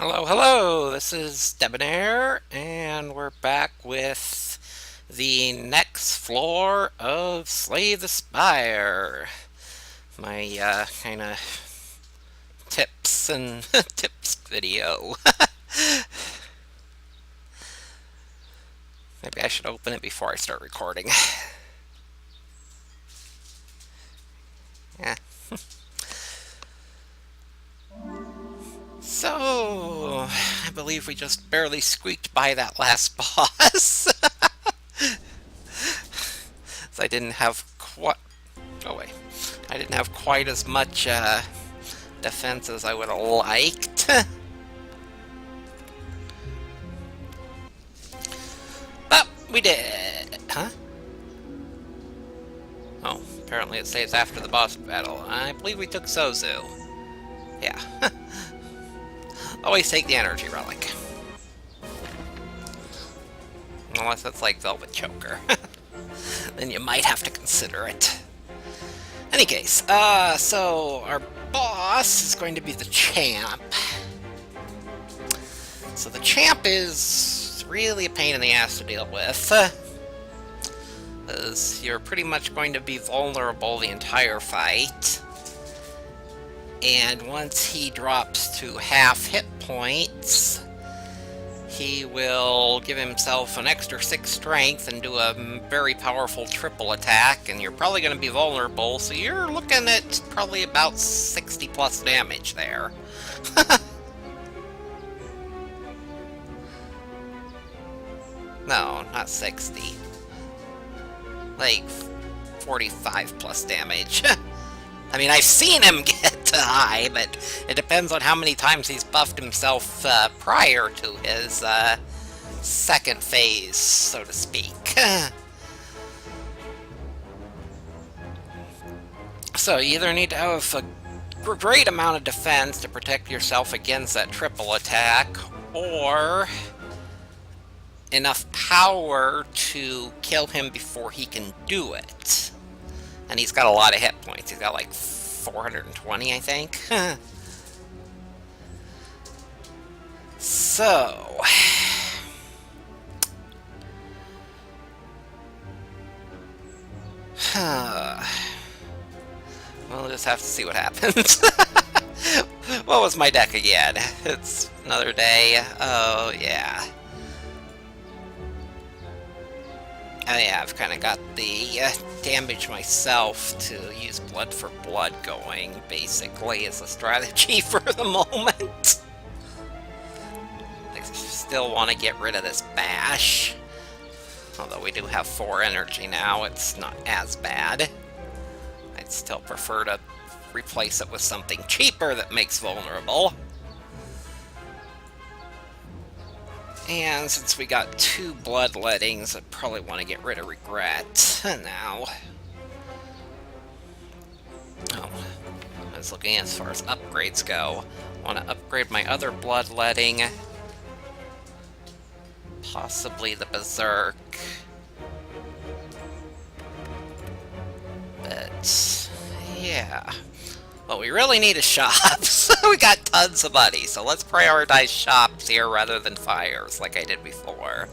Hello, hello, this is Debonair, and we're back with the next floor of Slay the Spire. My kind of tips and tips video. Maybe I should open it before I start recording. Yeah. So, I believe we just barely squeaked by that last boss. So I didn't have quite. Oh wait, I didn't have quite as much defense as I would have liked. But we did. Huh? Oh, apparently it says after the boss battle. I believe we took Sozu. Yeah. Always take the energy relic. Unless it's like Velvet Choker. Then you might have to consider it. Any case, so our boss is going to be the champ. So the champ is really a pain in the ass to deal with. Because you're pretty much going to be vulnerable the entire fight. And once he drops to half hit points, he will give himself an extra 6 strength and do a very powerful triple attack, and you're probably going to be vulnerable, so you're looking at probably about 60 plus damage there. No, not 60. Like 45 plus damage. I mean, I've seen him get to high, but it depends on how many times he's buffed himself prior to his second phase, so to speak. So you either need to have a great amount of defense to protect yourself against that triple attack, or enough power to kill him before he can do it. And he's got a lot of hit points. He's got like 420, I think. So... we'll just have to see what happens. What was my deck again? It's another day. Oh, yeah. Oh yeah, I've kind of got the damage myself to use blood for blood going, basically, as a strategy for the moment. I still want to get rid of this bash. Although we do have 4 energy now, it's not as bad. I'd still prefer to replace it with something cheaper that makes vulnerable. And since we got 2 bloodlettings, I probably want to get rid of regret now. Oh, I was looking as far as upgrades go. I want to upgrade my other bloodletting. Possibly the Berserk. But, yeah. What we really need is shops. We got tons of money, so let's prioritize shops here rather than fires, like I did before.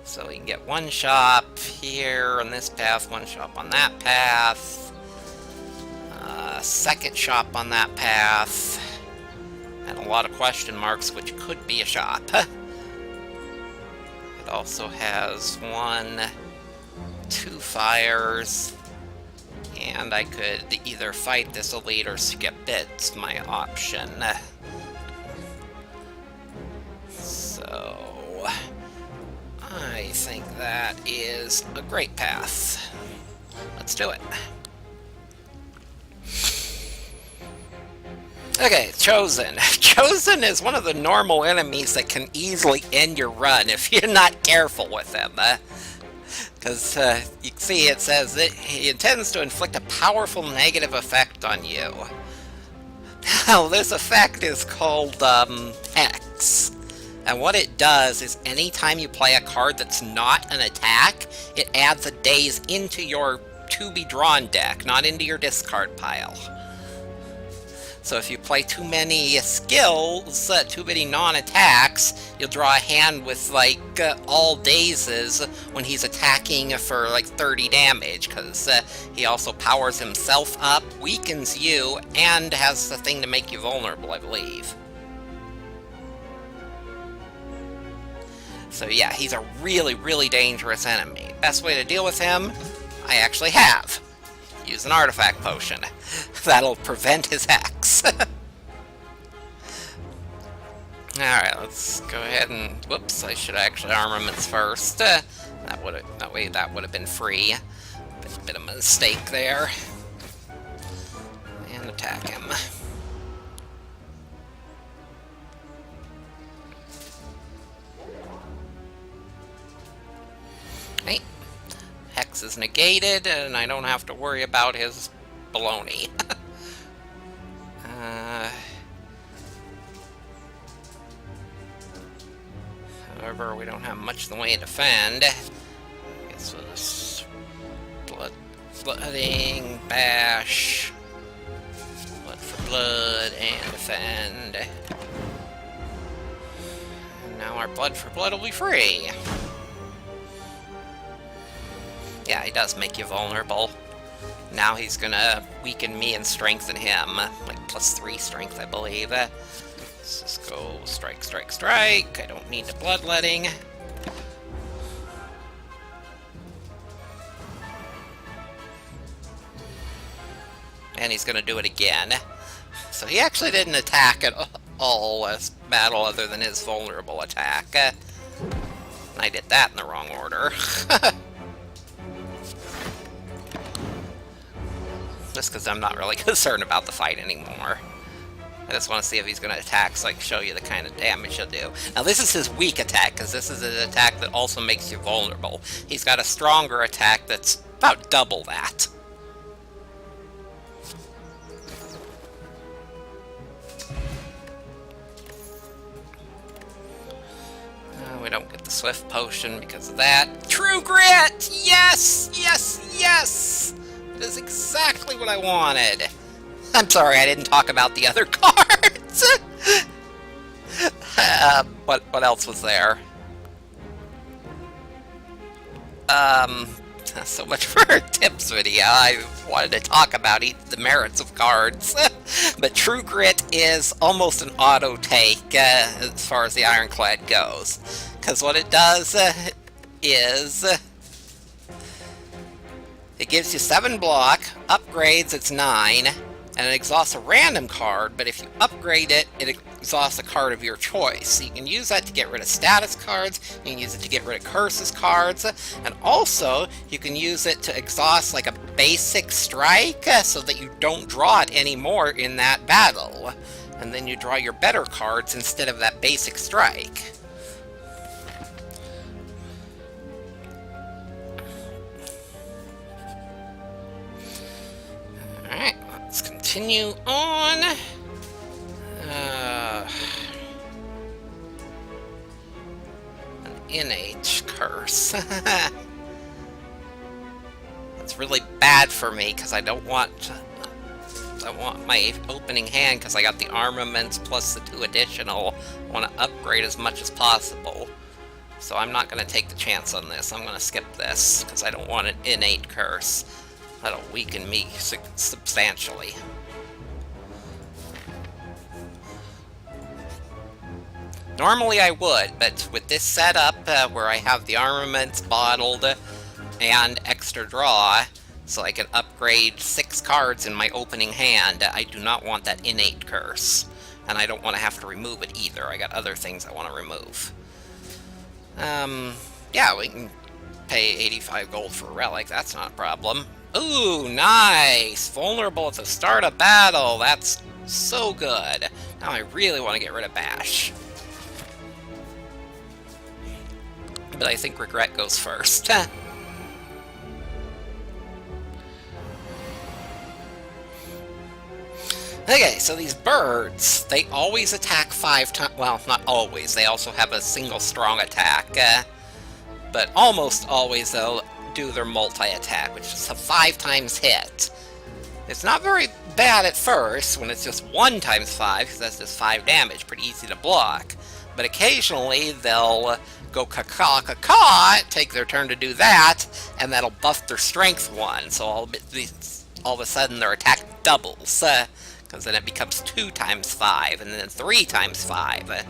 So we can get 1 shop here on this path, 1 shop on that path, 2nd shop on that path, and a lot of question marks, which could be a shop. It also has 1, 2 fires. And I could either fight this elite or skip it. It's my option. So, I think that is a great path. Let's do it. Okay, Chosen. Chosen is one of the normal enemies that can easily end your run if you're not careful with him. Because you can see it says that he intends to inflict a powerful negative effect on you. Now, this effect is called Hex. And what it does is anytime you play a card that's not an attack, it adds a daze into your to-be-drawn deck, not into your discard pile. So if you play too many skills, too many non-attacks, you'll draw a hand with, like, all dazes when he's attacking for, like, 30 damage, because he also powers himself up, weakens you, and has the thing to make you vulnerable, I believe. So yeah, he's a really, really dangerous enemy. Best way to deal with him, I actually have. Use an artifact potion. That'll prevent his hacks. Alright, let's go ahead and... Whoops, I should actually armaments first. That way that would have been free. Bit of a mistake there. And attack him. Right. Hex is negated, and I don't have to worry about his baloney. However, we don't have much in the way to defend. I guess we'll just blooding, bash, blood for blood, and defend. And now our blood for blood will be free. Yeah, he does make you vulnerable. Now he's gonna weaken me and strengthen him. Like, +3 strength, I believe. Let's just go strike, strike, strike. I don't need the bloodletting. And he's gonna do it again. So he actually didn't attack at all as battle other than his vulnerable attack. I did that in the wrong order. Just because I'm not really concerned about the fight anymore. I just want to see if he's going to attack so I can show you the kind of damage he'll do. Now this is his weak attack, because this is an attack that also makes you vulnerable. He's got a stronger attack that's about double that. We don't get the Swift Potion because of that. True Grit! Yes! Yes! Yes! It is exactly what I wanted. I'm sorry, I didn't talk about the other cards. What else was there? So much for a tips video. I wanted to talk about the merits of cards. But True Grit is almost an auto take as far as the Ironclad goes. Because what it does is... it gives you 7 block, upgrades it's 9, and it exhausts a random card, but if you upgrade it, it exhausts a card of your choice. So you can use that to get rid of status cards, you can use it to get rid of curses cards, and also you can use it to exhaust like a basic strike, so that you don't draw it anymore in that battle. And then you draw your better cards instead of that basic strike. Alright, let's continue on. An innate curse. That's really bad for me, because I don't want... I want my opening hand, because I got the armaments plus the 2 additional. I want to upgrade as much as possible. So I'm not going to take the chance on this. I'm going to skip this, because I don't want an innate curse. That'll weaken me substantially. Normally I would, but with this setup, where I have the armaments bottled and extra draw, so I can upgrade 6 cards in my opening hand, I do not want that innate curse. And I don't want to have to remove it either. I got other things I want to remove. Yeah, we can pay 85 gold for a relic, that's not a problem. Ooh, nice! Vulnerable at the start of battle, that's so good. Now I really want to get rid of Bash. But I think Regret goes first. Okay, so these birds, they always attack 5 times. Well, not always. They also have a single strong attack. But almost always they'll do their multi-attack, which is a 5 times hit. It's not very bad at first when it's just 1 times 5, because that's just 5 damage, pretty easy to block. But occasionally they'll go caw-caw-caw, take their turn to do that, and that'll buff their strength 1, so all of a sudden their attack doubles, because then it becomes 2 times 5, and then 3 times 5.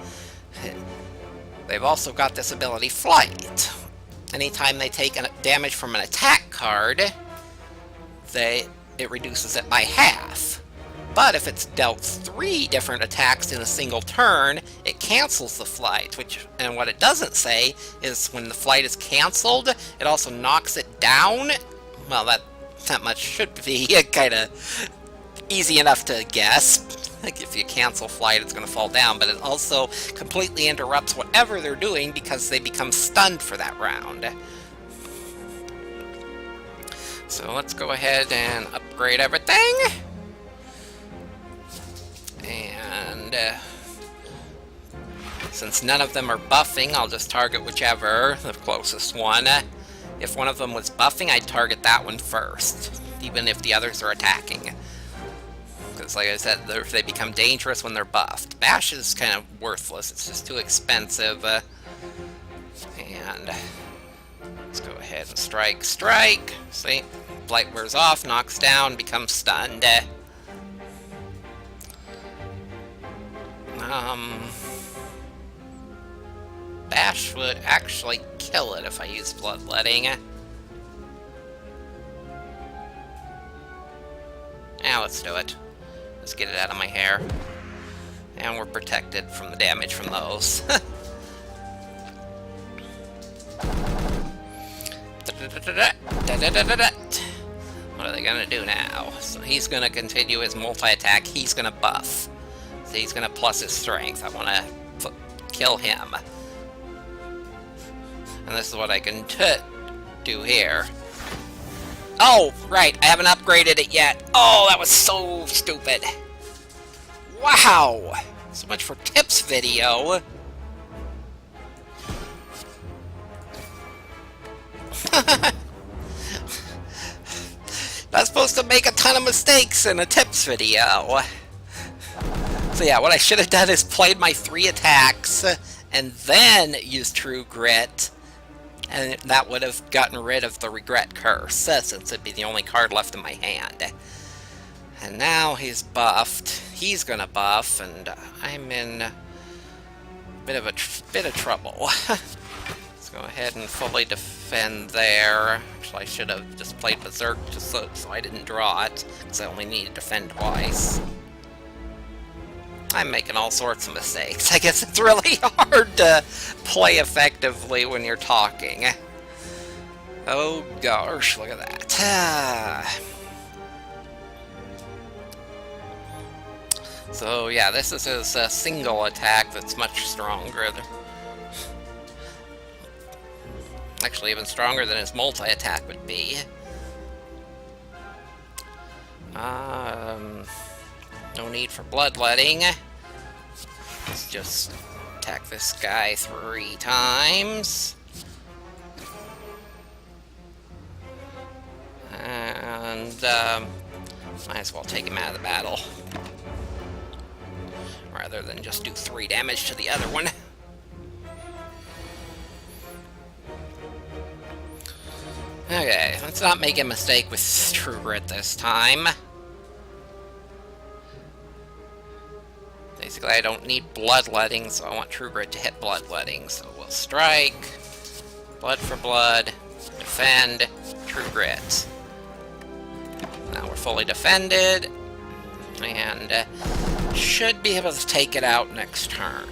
They've also got this ability, Flight. Anytime they take damage from an attack card, it reduces it by half. But if it's dealt 3 different attacks in a single turn, it cancels the flight, and what it doesn't say is when the flight is cancelled, it also knocks it down. Well, that much should be kind of easy enough to guess. Like, if you cancel flight, it's going to fall down, but it also completely interrupts whatever they're doing because they become stunned for that round. So let's go ahead and upgrade everything. And since none of them are buffing, I'll just target whichever, the closest one. If one of them was buffing, I'd target that one first, even if the others are attacking. Because, like I said, they become dangerous when they're buffed. Bash is kind of worthless, it's just too expensive. And let's go ahead and strike. See? Blight wears off, knocks down, becomes stunned. Bash would actually kill it if I use Bloodletting. Now let's do it. Let's get it out of my hair. And we're protected from the damage from those. What are they gonna do now? So he's gonna continue his multi-attack, he's gonna buff. So he's gonna plus his strength. I wanna kill him. And this is what I can do here. Oh, right, I haven't upgraded it yet. Oh, that was so stupid. Wow! So much for tips video. Not supposed to make a ton of mistakes in a tips video. So yeah, what I should have done is played my 3 attacks, and then used True Grit, and that would have gotten rid of the Regret Curse, since it'd be the only card left in my hand. And now he's buffed. He's gonna buff, and I'm in a bit of trouble. Let's go ahead and fully defend there. Actually, I should have just played Berserk just so I didn't draw it, because I only need to defend twice. I'm making all sorts of mistakes. I guess it's really hard to play effectively when you're talking. Oh gosh, look at that. So yeah, this is his single attack that's much stronger. Actually, even stronger than his multi-attack would be. No need for bloodletting. Let's just attack this guy 3 times. And, might as well take him out of the battle. Rather than just do 3 damage to the other one. Okay, let's not make a mistake with True Grit this time. Basically, I don't need Bloodletting, so I want True Grit to hit Bloodletting. So we'll strike, Blood for Blood, defend, True Grit. Now we're fully defended, and should be able to take it out next turn.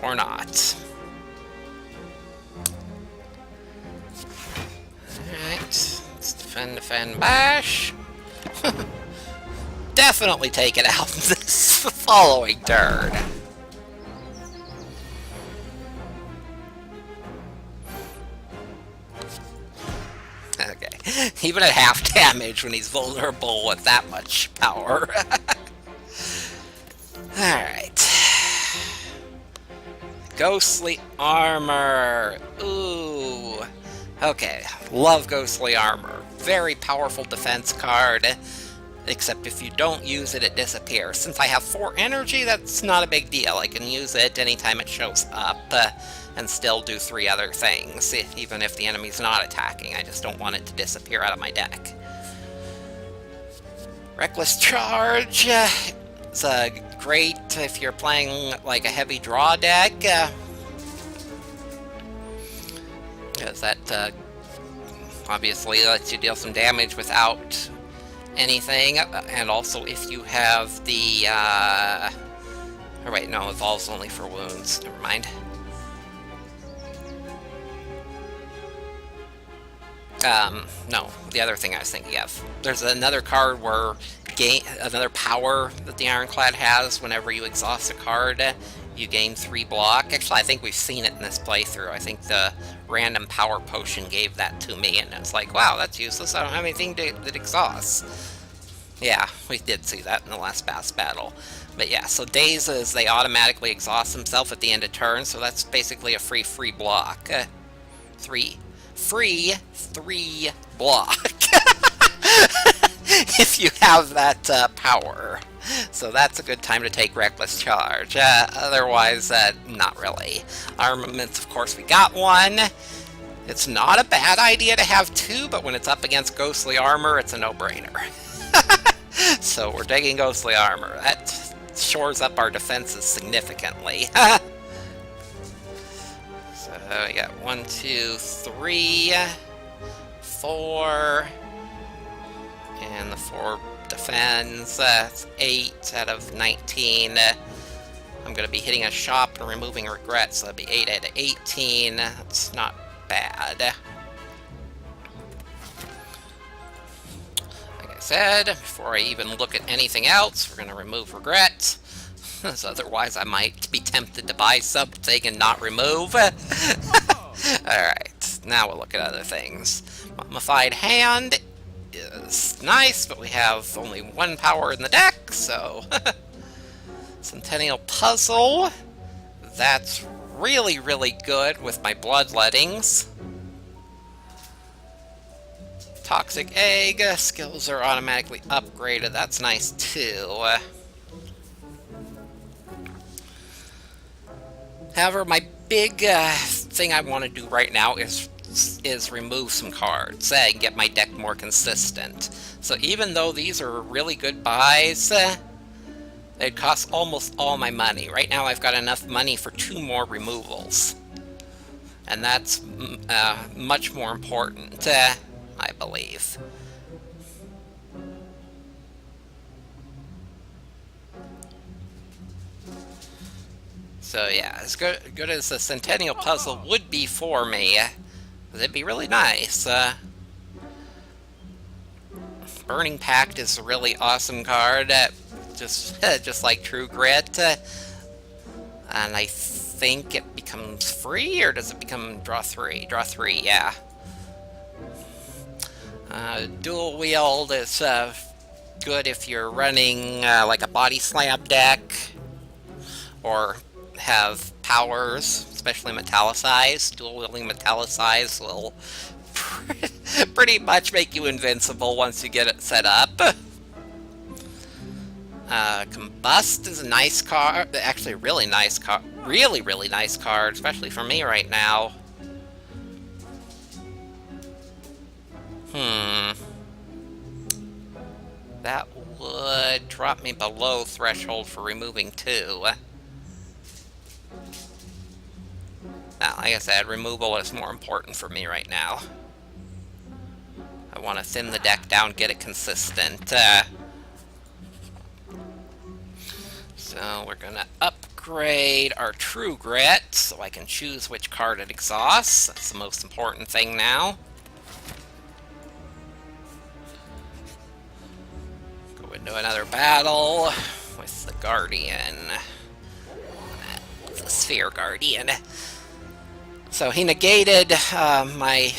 Or not. Alright, let's defend, bash. Definitely take it out this following turn. Okay, even at half damage when he's vulnerable with that much power. Alright. Ghostly Armor. Ooh. Okay, love Ghostly Armor. very powerful defense card, except if you don't use it, it disappears. Since I have 4 energy, that's not a big deal. I can use it anytime it shows up, and still do 3 other things, even if the enemy's not attacking. I just don't want it to disappear out of my deck. Reckless Charge is great if you're playing like a heavy draw deck, because that obviously lets you deal some damage without anything, and also if you have the, oh wait, no, Evolve's only for wounds, never mind. No, the other thing I was thinking of. There's another card where another power that the Ironclad has. Whenever you exhaust a card, you gain 3 block. Actually, I think we've seen it in this playthrough. I think the random power potion gave that to me, and it's like, wow, that's useless. I don't have anything that exhausts. Yeah, we did see that in the last boss battle. But yeah, so dazes, they automatically exhaust themselves at the end of turn, so that's basically a free block. 3 block. If you have that power. So that's a good time to take Reckless Charge. Otherwise, not really. Armaments, of course, we got 1. It's not a bad idea to have 2, but when it's up against Ghostly Armor, it's a no-brainer. So we're taking Ghostly Armor. That shores up our defenses significantly. So we got 1, 2, 3, 4, and the 4 defends. That's 8 out of 19. I'm going to be hitting a shop and removing regrets, so that'd be 8 out of 18. That's not bad. Like I said, before I even look at anything else, we're going to remove regret. So otherwise I might be tempted to buy something and not remove. Alright, now we'll look at other things. Mummified Hand is nice, but we have only 1 power in the deck, so... Centennial Puzzle. That's really, really good with my bloodlettings. Toxic Egg. Skills are automatically upgraded. That's nice, too. However, my big thing I want to do right now is remove some cards and get my deck more consistent. So even though these are really good buys, it costs almost all my money. Right now I've got enough money for 2 more removals. And that's much more important, I believe. So yeah, as good as the Centennial Puzzle would be for me, it'd be really nice. Burning Pact is a really awesome card, just like True Grit. And I think it becomes free, or does it become draw 3? Draw 3, yeah. Dual Wield is good if you're running like a Body Slam deck, or have powers, especially Metallicize. Dual-wielding Metallicize will pretty much make you invincible once you get it set up. Combust is a nice card, actually a really nice card, really nice card, especially for me right now. That would drop me below threshold for removing 2. Now, like I said, removal is more important for me right now. I want to thin the deck down, get it consistent. So we're going to upgrade our True Grit so I can choose which card it exhausts. That's the most important thing now. Go into another battle with the Guardian. The Sphere Guardian. So he negated my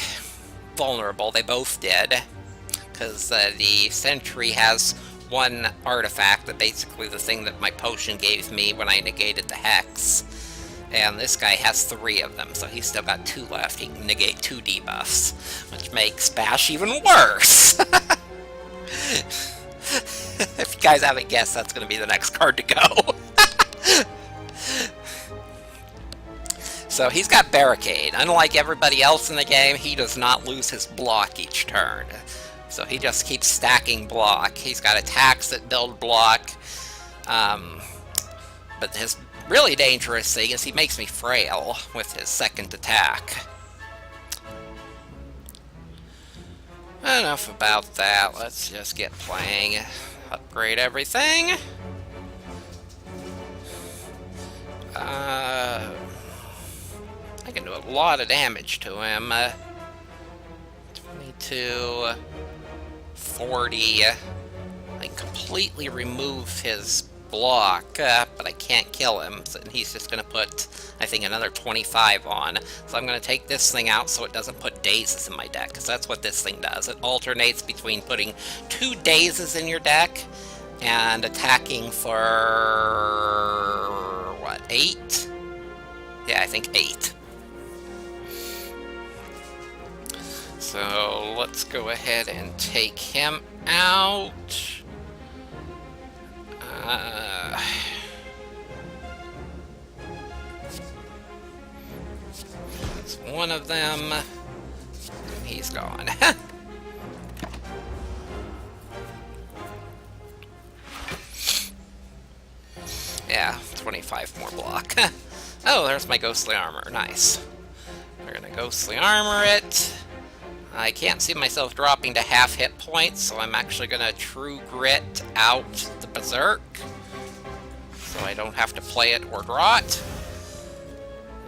vulnerable. They both did. Because the Sentry has 1 artifact, that basically the thing that my potion gave me when I negated the Hex. And this guy has 3 of them, so he's still got 2 left. He can negate 2 debuffs, which makes Bash even worse! If you guys haven't guessed, that's going to be the next card to go. So he's got Barricade. Unlike everybody else in the game, he does not lose his block each turn. So he just keeps stacking block. He's got attacks that build block. But his really dangerous thing is he makes me frail with his second attack. Enough about that. Let's just get playing. Upgrade everything. I can do a lot of damage to him. 22, 40. I completely remove his block, but I can't kill him, so he's just going to put, I think, another 25 on. So I'm going to take this thing out so it doesn't put dazes in my deck, because that's what this thing does. It alternates between putting 2 dazes in your deck and attacking for, what, 8? Yeah, I think 8. So let's go ahead and take him out. That's one of them. He's gone. Yeah, 25 more block. Oh, there's my ghostly armor. Nice. We're gonna ghostly armor it. I can't see myself dropping to half hit points, so I'm actually gonna true grit out the berserk, so I don't have to play it or draw it.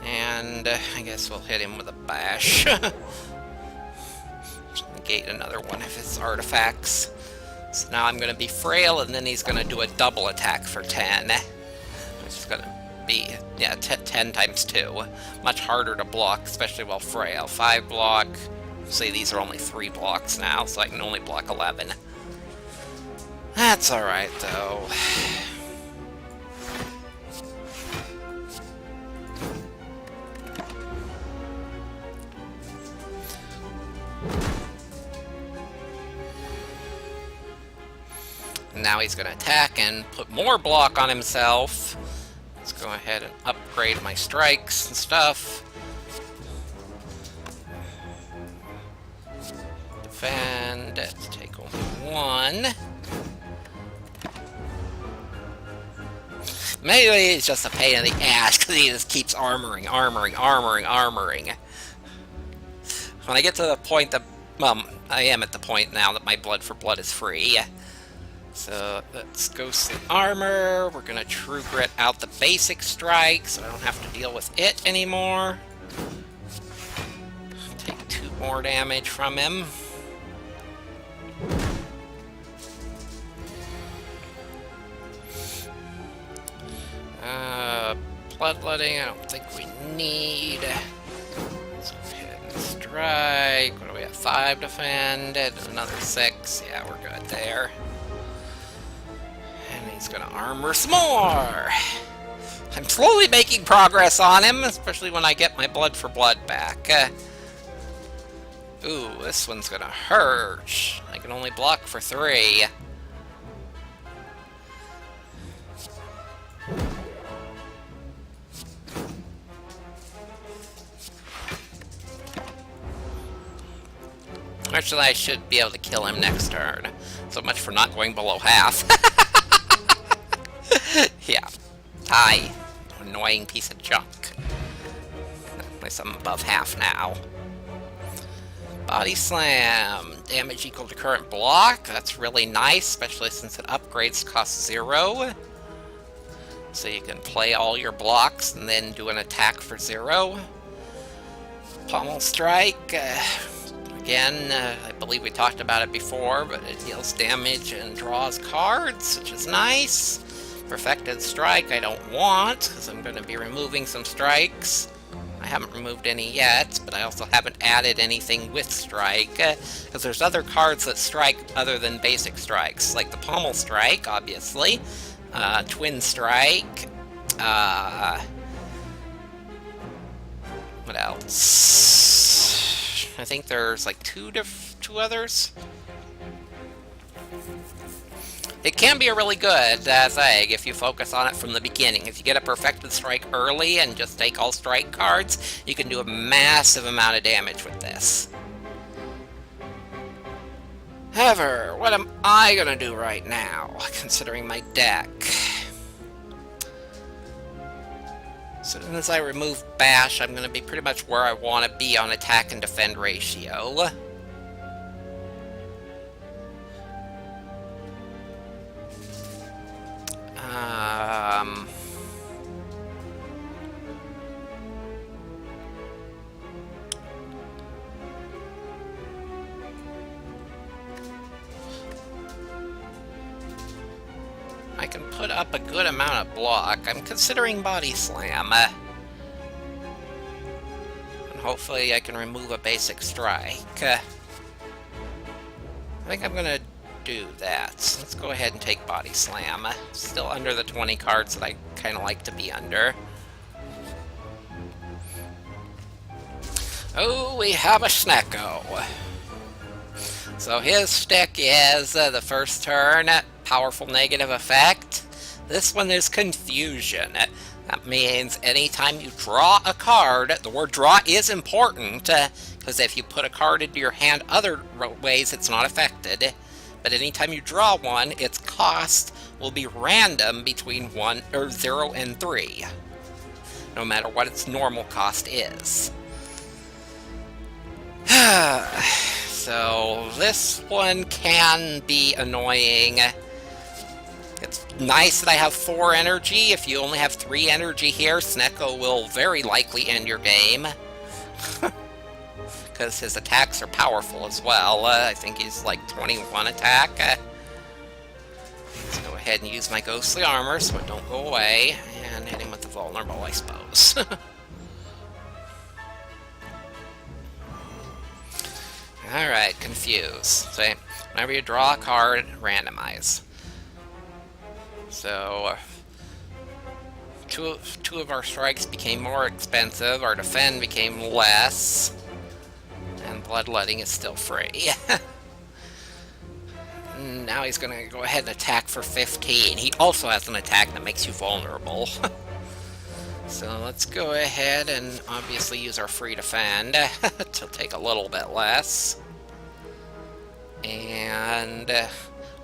And I guess we'll hit him with a bash. Negate another one of his artifacts. So now I'm gonna be frail, and then he's gonna do a double attack for 10, which is gonna be, yeah, 10 times 2. Much harder to block, especially while frail. 5 block. See, these are only 3 blocks now, so I can only block 11. That's alright, though. Now he's going to attack and put more block on himself. Let's go ahead and upgrade my strikes and stuff. Defend. Let's take only 1. Maybe it's just a pain in the ass because he just keeps armoring. When I get to the point that, well, I am at the point now that my blood for blood is free. So let's ghostly armor. We're gonna true grit out the basic strike so I don't have to deal with it anymore. Take 2 more damage from him. Bloodletting, I don't think we need. Let's go ahead and strike. What do we have? 5 defend, and another 6. Yeah, we're good there. And he's gonna armor some more. I'm slowly making progress on him, especially when I get my blood for blood back. Ooh, this one's gonna hurt. I can only block for 3. Actually, I should be able to kill him next turn. So much for not going below half. Yeah. Hi. Annoying piece of junk. At least I'm above half now. Body Slam. Damage equal to current block. That's really nice, especially since it upgrades cost 0. So you can play all your blocks and then do an attack for 0. Pommel Strike. Again, I believe we talked about it before, but it deals damage and draws cards, which is nice. Perfected Strike I don't want, because I'm going to be removing some strikes. I haven't removed any yet, but I also haven't added anything with Strike, because there's other cards that strike other than basic strikes, like the Pommel Strike, obviously, Twin Strike, What else? I think there's like two others. It can be a really good egg if you focus on it from the beginning. If you get a perfected strike early and just take all strike cards, you can do a massive amount of damage with this. However, what am I gonna do right now, considering my deck? As soon as I remove Bash, I'm gonna be pretty much where I want to be on attack and defend ratio. I can put up a good amount of block. I'm considering Body Slam. And hopefully I can remove a basic strike. I think I'm gonna do that. So let's go ahead and take Body Slam. Still under the 20 cards that I kind of like to be under. Oh, we have a Snecko. So his stick is the first turn, powerful negative effect. This one is Confusion. That means anytime you draw a card, the word draw is important, because if you put a card into your hand other ways, it's not affected. But anytime you draw one, its cost will be random between 0 and 3, no matter what its normal cost is. So this one can be annoying. It's nice that I have 4 energy. If you only have 3 energy here, Snecko will very likely end your game. Because his attacks are powerful as well. I think he's like 21 attack. Let's go ahead and use my ghostly armor so it don't go away. And hit him with the vulnerable, I suppose. Alright, confuse. So, whenever you draw a card, randomize. So, two of our strikes became more expensive, our defend became less, and bloodletting is still free. Now he's gonna go ahead and attack for 15. He also has an attack that makes you vulnerable. So let's go ahead and obviously use our free defend to take a little bit less. And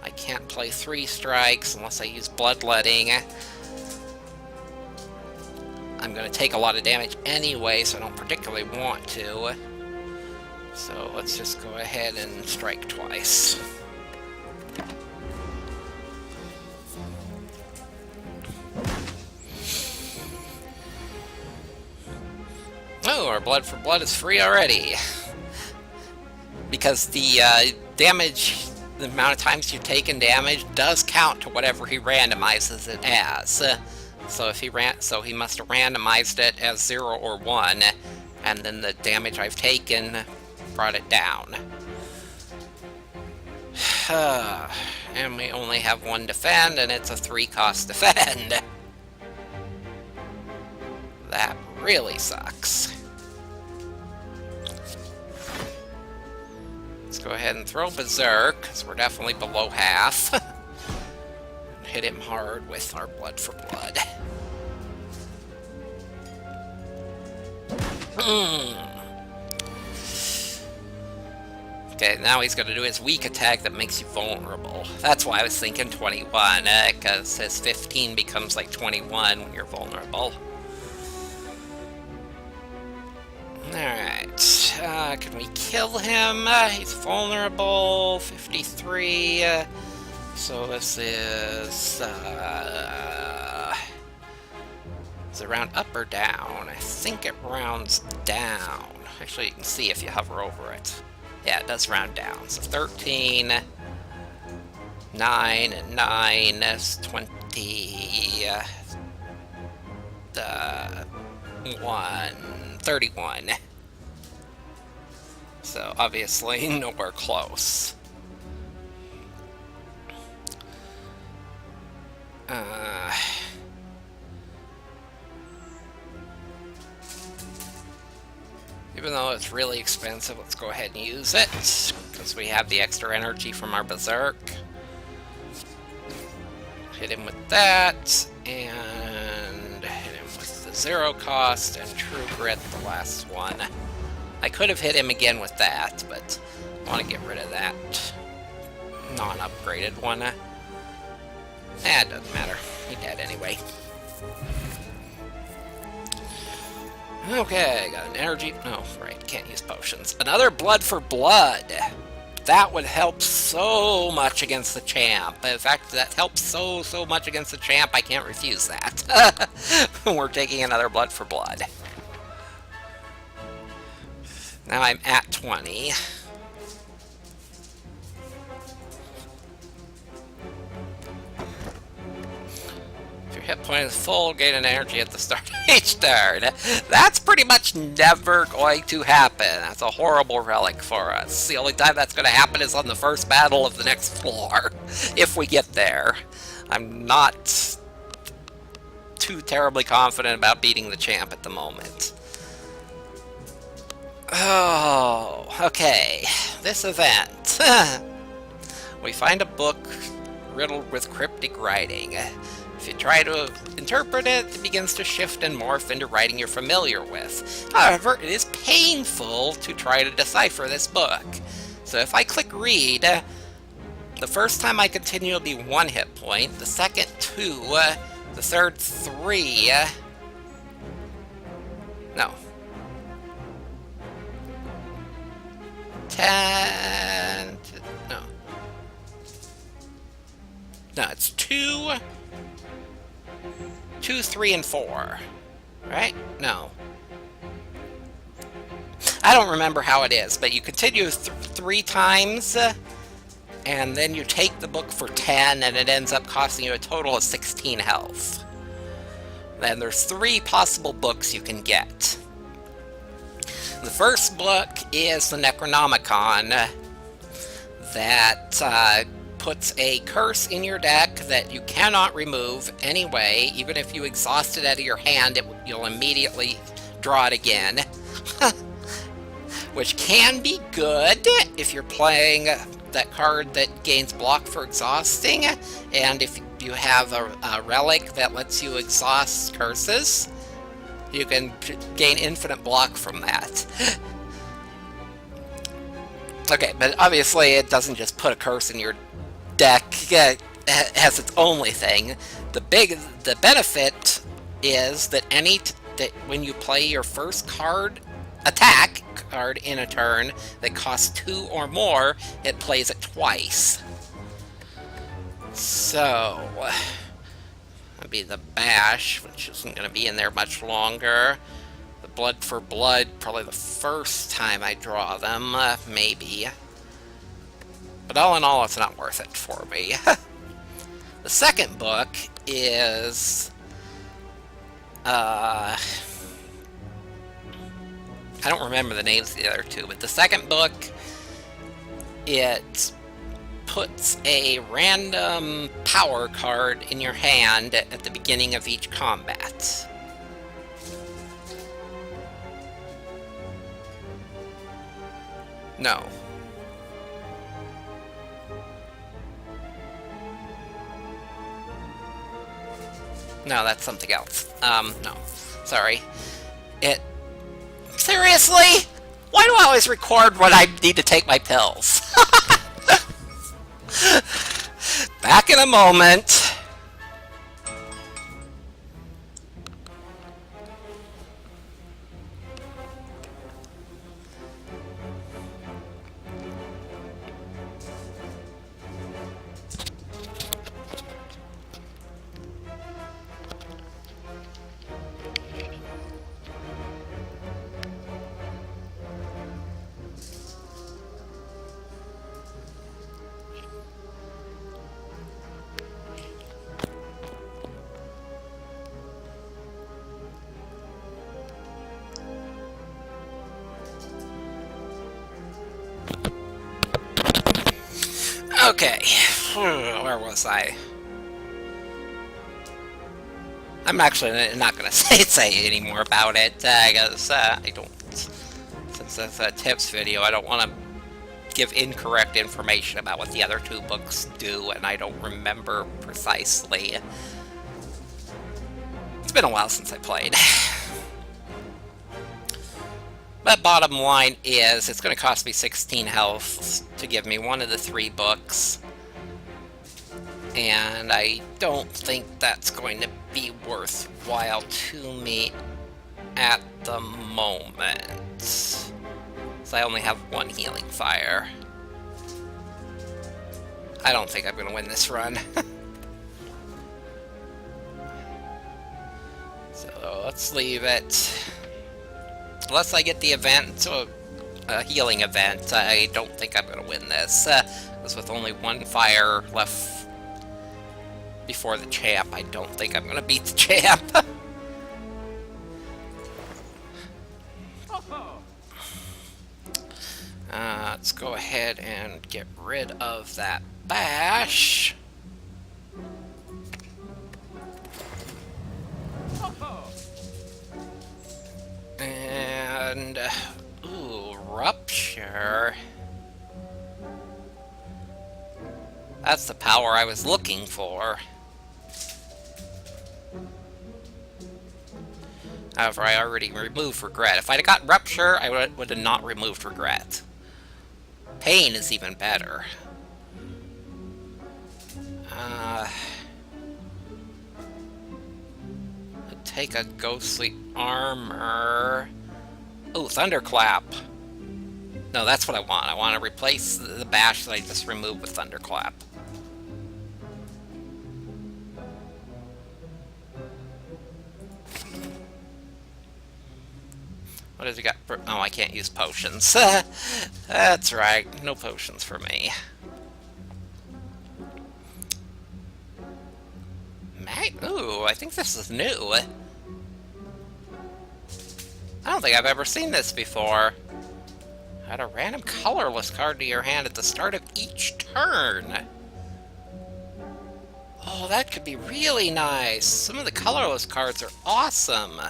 I can't play 3 strikes unless I use bloodletting. I'm going to take a lot of damage anyway, so I don't particularly want to. So let's just go ahead and strike twice. Oh, our blood for blood is free already. Because the damage, the amount of times you've taken damage does count to whatever he randomizes it as. So if he he must have randomized it as 0 or 1, and then the damage I've taken brought it down. And we only have 1 defend, and it's a 3-cost defend. That really sucks. Let's go ahead and throw Berserk, because we're definitely below half. Hit him hard with our blood for blood. Okay, now he's going to do his weak attack that makes you vulnerable. That's why I was thinking 21, because his 15 becomes like 21 when you're vulnerable. Alright, can we kill him? He's vulnerable, 53, so this is it round up or down? I think it rounds down. Actually, you can see if you hover over it. Yeah, it does round down. So 13, 9, and 9 is 20, 31. So, obviously, nowhere close. even though it's really expensive, let's go ahead and use it, because we have the extra energy from our Berserk. Hit him with that, and hit him with the 0 cost, and True Grit, the last one. I could have hit him again with that, but I want to get rid of that non-upgraded one. It doesn't matter. He dead anyway. Okay, got an energy... Oh, right, can't use potions. Another blood for blood! That would help so much against the champ. In fact, that helps so much against the champ, I can't refuse that. We're taking another blood for blood. Now I'm at 20. Hit point is full, gain an energy at the start of each turn. That's pretty much never going to happen. That's a horrible relic for us. The only time that's going to happen is on the first battle of the next floor, if we get there. I'm not too terribly confident about beating the champ at the moment. Oh, okay. This event. We find a book riddled with cryptic writing. If you try to interpret it, it begins to shift and morph into writing you're familiar with. However, it is painful to try to decipher this book. So if I click read, the first time I continue will be 1 hit point, the second 2, the third 3, no. 10, no. No, it's 2, 3, and 4. Right? No. I don't remember how it is, but you continue 3 times, and then you take the book for 10, and it ends up costing you a total of 16 health. Then there's 3 possible books you can get. The first book is the Necronomicon that puts a curse in your deck that you cannot remove anyway. Even if you exhaust it out of your hand, you'll immediately draw it again. Which can be good if you're playing that card that gains block for exhausting, and if you have a relic that lets you exhaust curses, you can gain infinite block from that. Okay, but obviously it doesn't just put a curse in your deck. It has its only thing. The benefit is that that when you play your first attack card in a turn that costs 2 or more, it plays it twice. So that'd be the Bash, which isn't going to be in there much longer. The Blood for Blood, probably the first time I draw them, maybe. But all in all, it's not worth it for me. The second book is... I don't remember the names of the other 2, but the second book, it puts a random power card in your hand at the beginning of each combat. No. No, that's something else. No. Sorry. Seriously? Why do I always record when I need to take my pills? Back in a moment. Okay, where was I? I'm actually not going to say any more about it, because I don't, since this as a tips video. I don't want to give incorrect information about what the other two books do, and I don't remember precisely. It's been a while since I played. But bottom line is, it's going to cost me 16 health to give me one of the 3 books. And I don't think that's going to be worthwhile to me at the moment. So I only have 1 healing fire. I don't think I'm going to win this run. So let's leave it. Unless I get the event, so a healing event, I don't think I'm going to win this. Because with only 1 fire left before the champ, I don't think I'm going to beat the champ. Let's go ahead and get rid of that bash. And, ooh, rupture. That's the power I was looking for. However, I already removed regret. If I'd have got rupture, I would have not removed regret. Pain is even better. Take a ghostly armor. Oh, thunderclap. No, that's what I want. I want to replace the bash that I just removed with thunderclap. What has he got? Oh, I can't use potions. That's right. No potions for me. Ooh, I think this is new. I don't think I've ever seen this before. Add a random colorless card to your hand at the start of each turn. Oh, that could be really nice. Some of the colorless cards are awesome.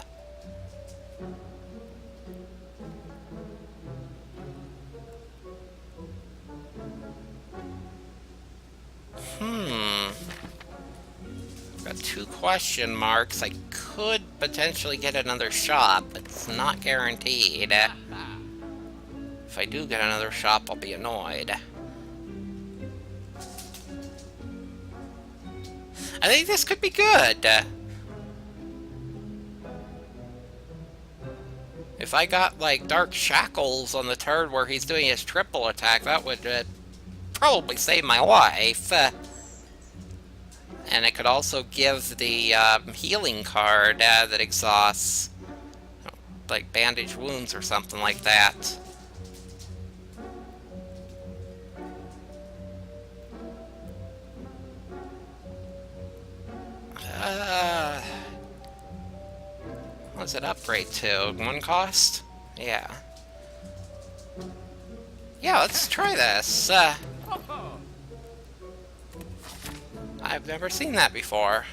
Got 2 question marks. I could potentially get another shop, but it's not guaranteed. If I do get another shop, I'll be annoyed. I think this could be good. If I got, like, Dark Shackles on the turn where he's doing his triple attack, that would probably save my life. And it could also give the healing card that exhausts, like, bandage wounds or something like that. What does it upgrade to? 1 cost? Yeah. Yeah, let's try this. I've never seen that before.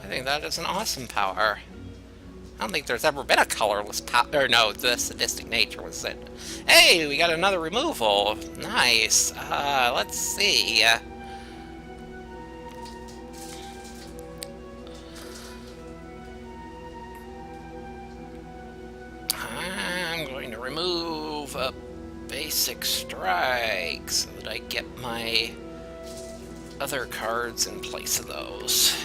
I think that is an awesome power. I don't think there's ever been a colorless power. Or no, the sadistic nature was it. Hey, we got another removal. Nice. Let's see. I'm going to remove a basic strike so that I get my other cards in place of those.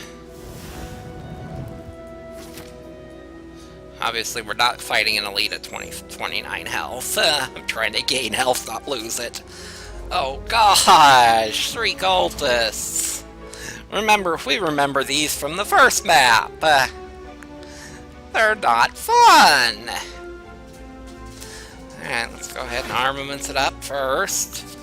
Obviously, we're not fighting an elite at 29 health. I'm trying to gain health, not lose it. Oh gosh, 3 cultists. Remember, if we remember these from the first map, they're not fun. Alright, let's go ahead and armaments it up first.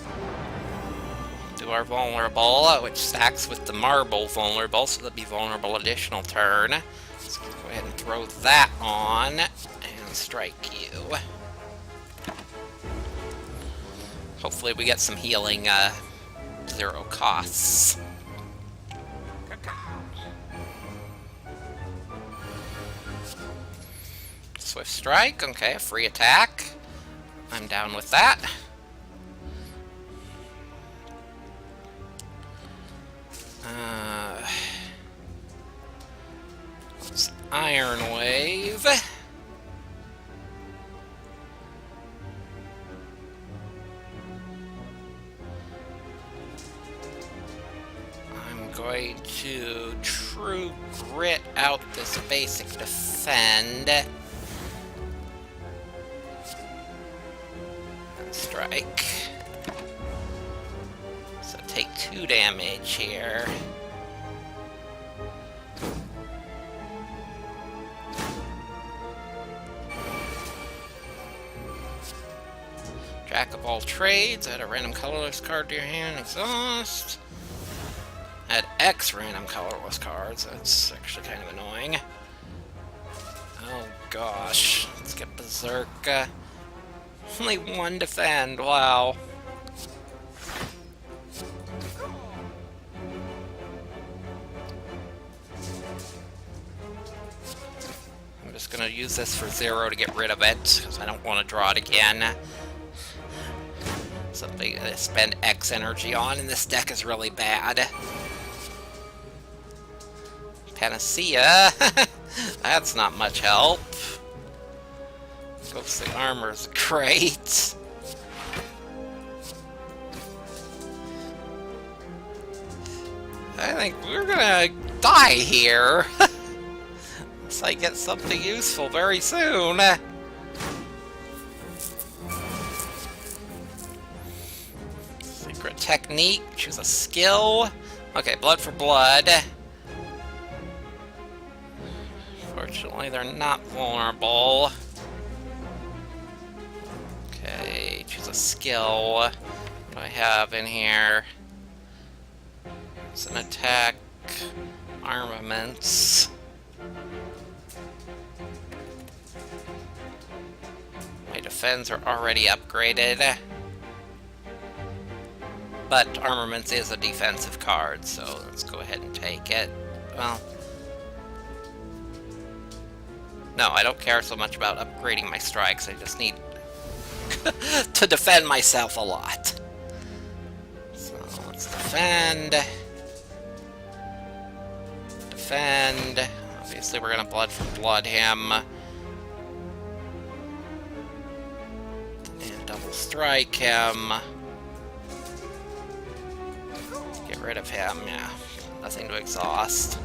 Do our vulnerable, which stacks with the marble vulnerable, so that'll be vulnerable additional turn. Let's go ahead and throw that on, and strike you. Hopefully we get some healing, 0 costs. Swift strike, okay, a free attack. I'm down with that. Let's Iron Wave. I'm going to True Grit out this basic defend. And strike. So take 2 damage here. Jack of all trades, add a random colorless card to your hand, exhaust. Add X random colorless cards, that's actually kind of annoying. Oh gosh, let's get Berserk. Only 1 defend, wow. I'm just gonna use this for 0 to get rid of it, because I don't want to draw it again. Something to spend X energy on, and this deck is really bad. Panacea! That's not much help. Ghostly Armor's great. I think we're gonna die here. Unless I get something useful very soon. Secret technique, choose a skill. Okay, blood for blood. Fortunately, they're not vulnerable. Okay, choose a skill. What do I have in here? It's an attack, armaments. My defense are already upgraded. But armaments is a defensive card, so let's go ahead and take it. Well, no, I don't care so much about upgrading my strikes, I just need to defend myself a lot. So let's defend. Defend. Obviously we're gonna blood for blood him. And double strike him. Get rid of him, yeah. Nothing to exhaust.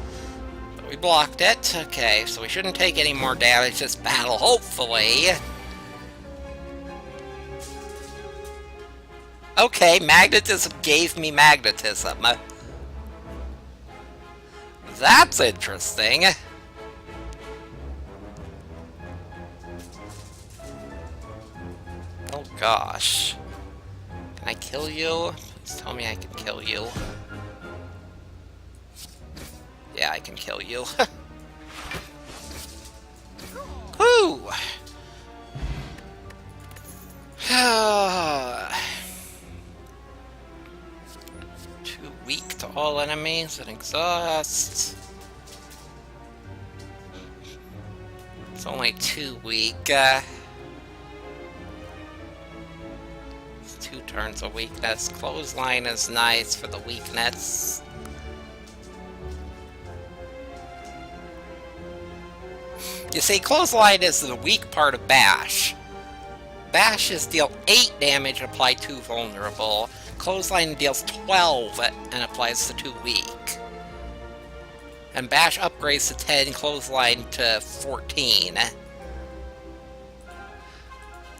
But we blocked it. Okay, so we shouldn't take any more damage this battle, hopefully. Okay, magnetism gave me magnetism. That's interesting. Oh gosh. Can I kill you? Please tell me I can kill you. Yeah, I can kill you. Whew! Too weak to all enemies and exhaust. It's only 2 weak. It's 2 turns of weakness. Clothesline is nice for the weakness. You see, Clothesline is the weak part of Bash. Bashes deal 8 damage and apply 2 vulnerable. Clothesline deals 12 and applies to 2 weak. And Bash upgrades to 10, Clothesline to 14.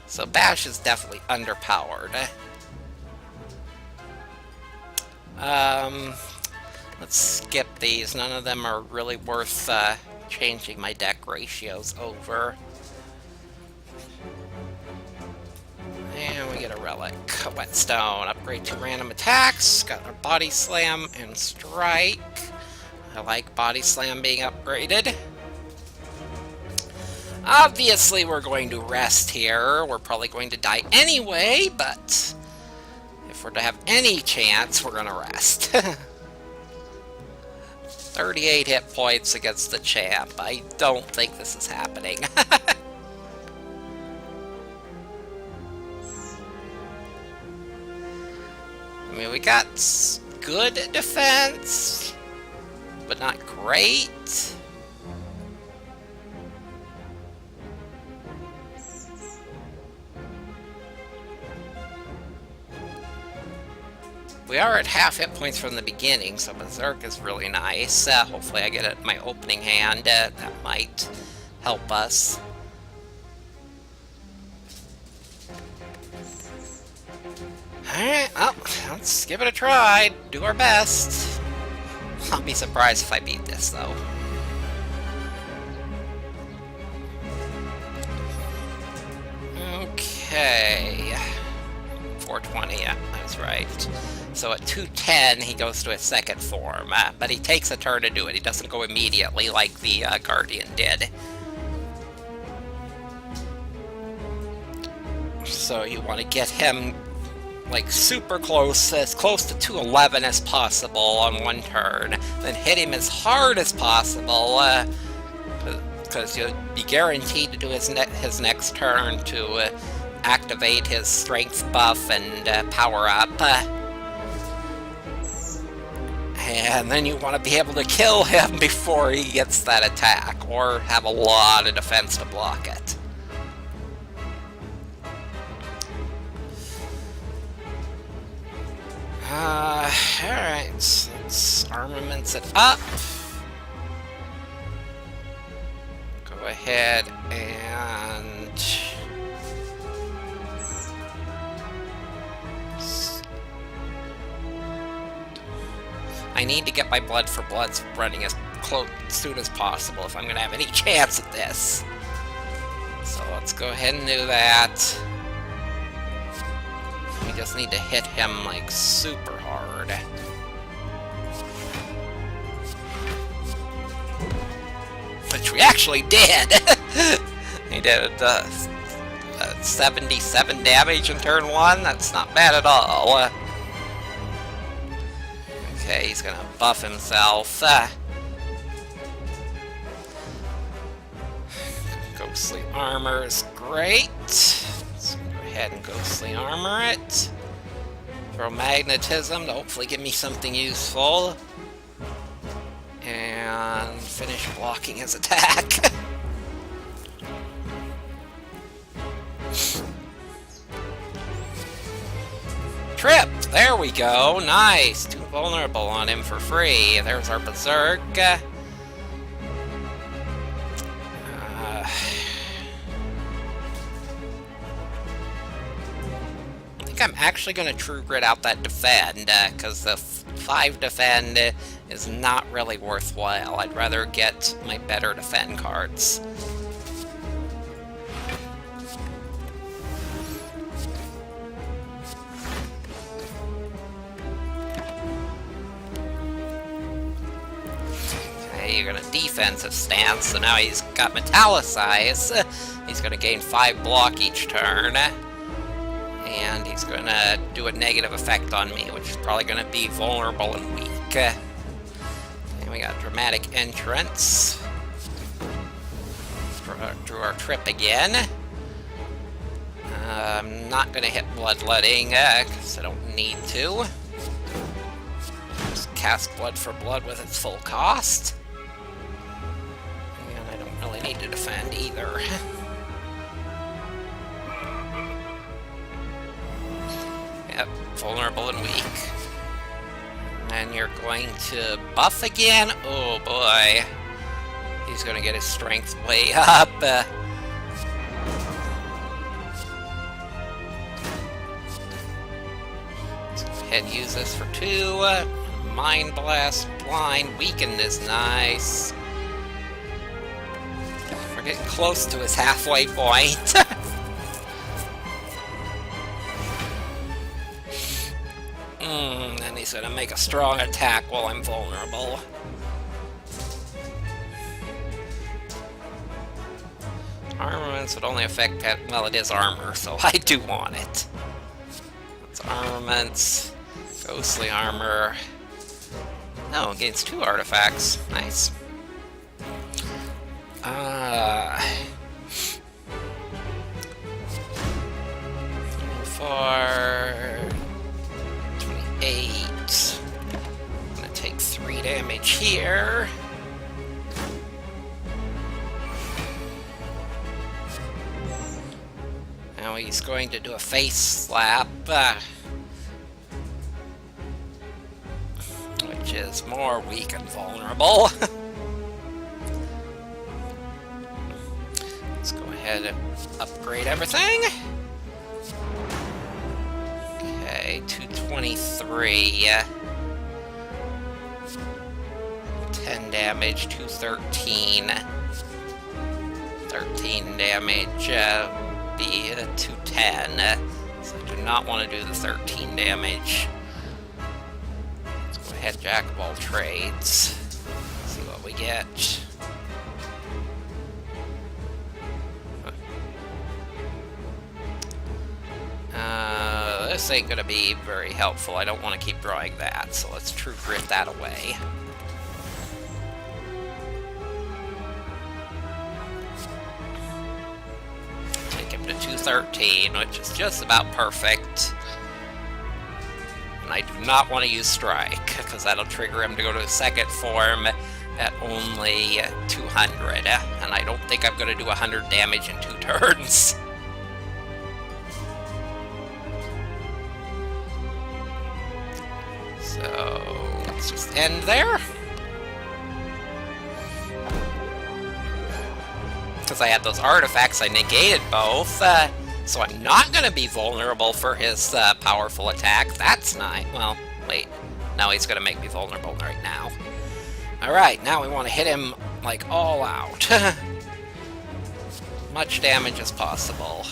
So Bash is definitely underpowered. Let's skip these. None of them are really worth changing my deck ratios over. And we get a relic. A whetstone. Upgrade to random attacks. Got our body slam and strike. I like body slam being upgraded. Obviously we're going to rest here. We're probably going to die anyway, but if we're to have any chance, we're gonna rest. 38 hit points against the champ. I don't think this is happening. mean, we got good defense, but not great. We are at half hit points from the beginning, so Berserk is really nice. Hopefully I get it my opening hand. That might help us. Alright, well, let's give it a try. Do our best. I'll be surprised if I beat this, though. Okay. 420, yeah, I was right. So at 210, he goes to his second form, but he takes a turn to do it. He doesn't go immediately like the Guardian did. So you want to get him, like, super close, as close to 211 as possible on one turn, then hit him as hard as possible, because you'll be guaranteed to do his next turn to activate his strength buff and power up. And then you want to be able to kill him before he gets that attack, or have a lot of defense to block it. Alright, let's armaments it up. Go ahead and... I need to get my blood for bloods running as soon as possible if I'm going to have any chance at this. So let's go ahead and do that. We just need to hit him, like, super hard. Which we actually did! He did 77 damage in turn 1. That's not bad at all. Okay, he's gonna buff himself. Ghostly armor is great. Let's go ahead and ghostly armor it. Throw magnetism to hopefully give me something useful. And finish blocking his attack. Trip! There we go. Nice. 2 vulnerable on him for free. There's our Berserk. I think I'm actually going to True Grit out that defend, because the 5 defend is not really worthwhile. I'd rather get my better defend cards. You're gonna defensive stance, so now he's got metallicize. He's gonna gain 5 block each turn, and he's gonna do a negative effect on me, which is probably gonna be vulnerable and weak. And we got dramatic entrance. Drew our trip again. I'm not gonna hit bloodletting because I don't need to. Just cast blood for blood with its full cost. Really need to defend either. Yep, vulnerable and weak. And you're going to buff again? Oh boy. He's going to get his strength way up. Let's go ahead and use this for 2. Mind Blast, Blind, Weakened is nice. Getting close to his halfway point. Then he's gonna make a strong attack while I'm vulnerable. Armaments would only affect pet. Well, it is armor, so I do want it. That's armaments. Ghostly armor. No, it gains 2 artifacts. Nice. For 28, here. Now he's going to do a face slap, which is more weak and vulnerable. Let's go ahead and upgrade everything. Okay, 223. 10 damage, 213. 13 damage, be 210. So I do not want to do the 13 damage. Let's go ahead, jack of all trades. See what we get. This ain't gonna be very helpful. I don't want to keep drawing that, so let's true grit that away. Take him to 213, which is just about perfect. And I do not want to use strike, because that'll trigger him to go to his second form at only 200. And I don't think I'm going to do 100 damage in 2 turns. So, let's just end there. Because I had those artifacts, I negated both, so I'm not going to be vulnerable for his powerful attack. That's not... well, wait. Now he's going to make me vulnerable right now. Alright, now we want to hit him, like, all out. Much damage as possible.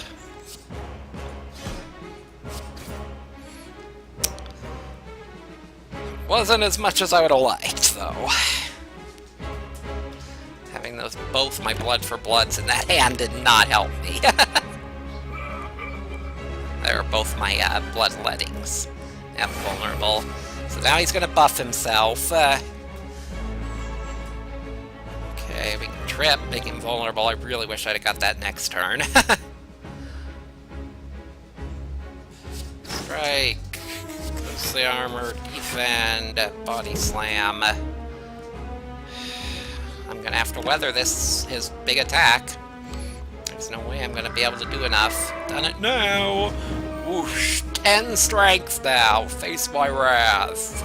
Wasn't as much as I would have liked, though. Having those both my blood for bloods in that hand did not help me. They're both my bloodlettings. I'm vulnerable. So now he's going to buff himself. Okay, we can trip, make him vulnerable. I really wish I'd have got that next turn. Strike. Closely armored, defend, body slam. I'm gonna have to weather his big attack. There's no way I'm gonna be able to do enough. Done it now! Whoosh! 10 strength now! Face my wrath!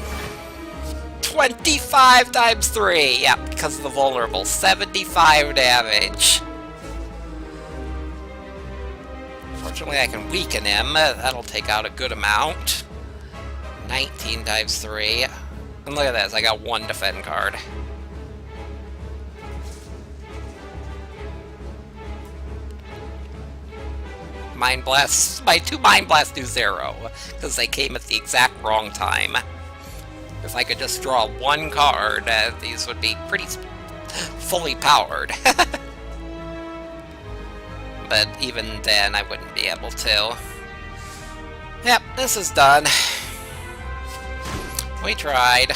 25 times 3! Yeah, because of the vulnerable. 75 damage. Fortunately, I can weaken him. That'll take out a good amount. 19 times 3. And look at this, I got 1 defend card. Mind Blasts, my 2 Mind Blasts do 0, because they came at the exact wrong time. If I could just draw 1 card, these would be pretty fully powered. But even then, I wouldn't be able to. Yep, this is done. We tried.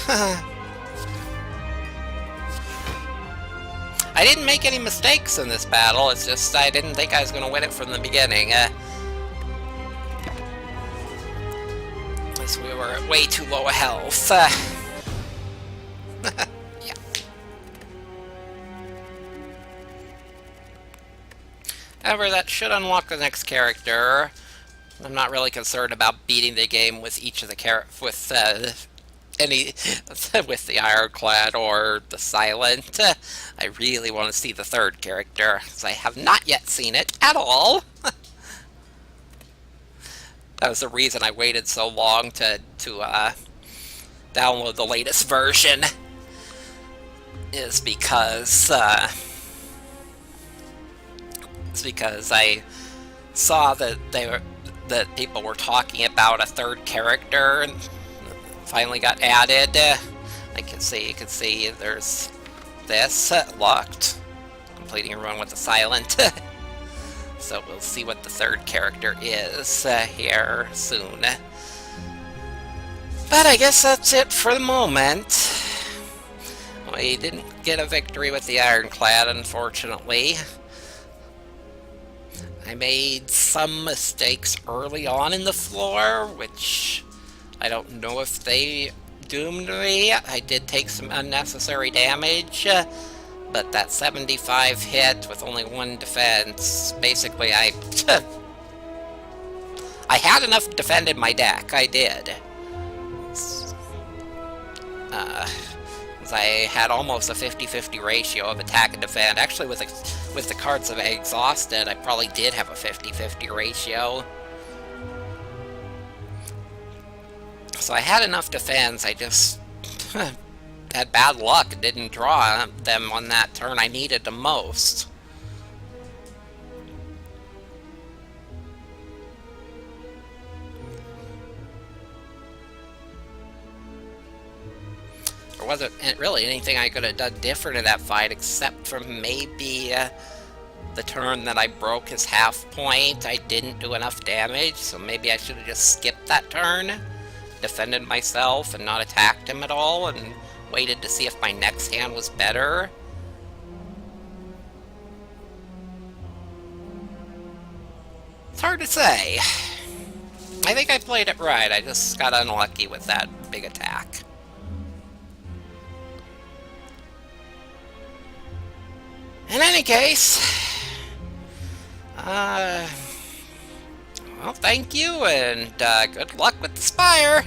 I didn't make any mistakes in this battle, it's just I didn't think I was going to win it from the beginning. Because we were at way too low a health. Yeah. However, that should unlock the next character. I'm not really concerned about beating the game with each of the with the ironclad or the silent. I really want to see the third character, because I have not yet seen it at all. That was the reason I waited so long to download the latest version. Is because I saw that that people were talking about a third character and finally got added. You can see there's this locked, completing a run with the silent. So we'll see what the third character is here soon. But I guess that's it for the moment. We didn't get a victory with the ironclad, unfortunately. I made some mistakes early on in the floor, which I don't know if they doomed me. I did take some unnecessary damage, but that 75 hit with only one defense, basically I had enough defend in my deck, I did. I had almost a 50-50 ratio of attack and defend. Actually, with the cards that I exhausted, I probably did have a 50-50 ratio. So I had enough defense, I just had bad luck and didn't draw them on that turn I needed the most. There wasn't really anything I could have done different in that fight, except for maybe the turn that I broke his half point. I didn't do enough damage, so maybe I should have just skipped that turn, defended myself, and not attacked him at all, and waited to see if my next hand was better. It's hard to say. I think I played it right, I just got unlucky with that big attack. In any case, well, thank you, and good luck with the spire!